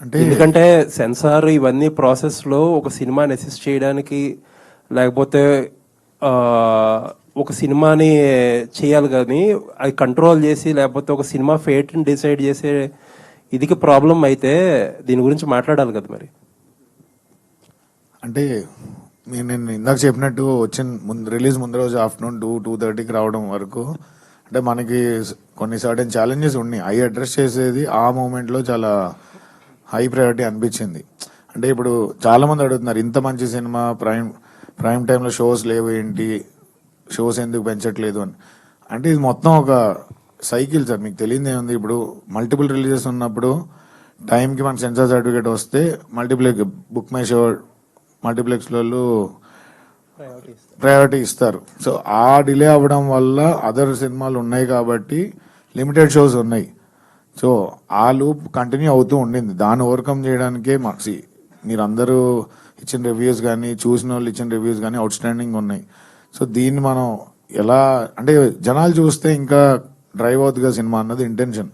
అంటే ఎందుకంటే సెన్సార్ ఇవన్నీ ప్రాసెస్లో ఒక సినిమాని అసిస్ట్ చేయడానికి, లేకపోతే ఆ, ఒక సినిమాని చేయాలి కానీ అది కంట్రోల్ చేసి, లేకపోతే ఒక సినిమా ఫేట్ని డిసైడ్ చేసే ఇదికి ప్రాబ్లం అయితే దీని గురించి మాట్లాడాలి కదా మరి. అంటే నేను ఇందాక చెప్పినట్టు వచ్చిన రిలీజ్ ముందు రోజు ఆఫ్టర్నూన్ 2-2:30కి రావడం వరకు అంటే మనకి కొన్ని సర్టెన్ ఛాలెంజెస్ ఉన్నాయి. అవి అడ్రస్ చేసేది ఆ మూమెంట్లో చాలా హై ప్రయారిటీ అనిపించింది. అంటే ఇప్పుడు చాలా మంది అడుగుతున్నారు, ఇంత మంచి సినిమా ప్రైమ్ టైంలో షోస్ లేవు ఏంటి, షోస్ ఎందుకు పెంచట్లేదు అని. అంటే ఇది మొత్తం ఒక సైకిల్ సార్, మీకు తెలియదు ఏముంది. ఇప్పుడు మల్టిపుల్ రిలీజెస్ ఉన్నప్పుడు టైంకి మన సెన్సార్ సర్టిఫికేట్ వస్తే మల్టీప్లెక్స్ బుక్ మై షో మల్టీప్లెక్స్లలో ప్రయారిటీ ఇస్తారు. సో ఆ డిలే అవ్వడం వల్ల అదర్ సినిమాలు ఉన్నాయి కాబట్టి లిమిటెడ్ షోస్ ఉన్నాయి. సో ఆ లూప్ కంటిన్యూ అవుతూ ఉండింది. దాన్ని ఓవర్కమ్ చేయడానికే మీరందరూ ఇచ్చిన రివ్యూస్ కానీ, చూసిన వాళ్ళు ఇచ్చిన రివ్యూస్ కానీ అవుట్ స్టాండింగ్ ఉన్నాయి. సో దీన్ని మనం ఎలా అంటే జనాలు చూస్తే ఇంకా డ్రైవ్ అవుతుందిగా సినిమా అన్నది ఇంటెన్షన్.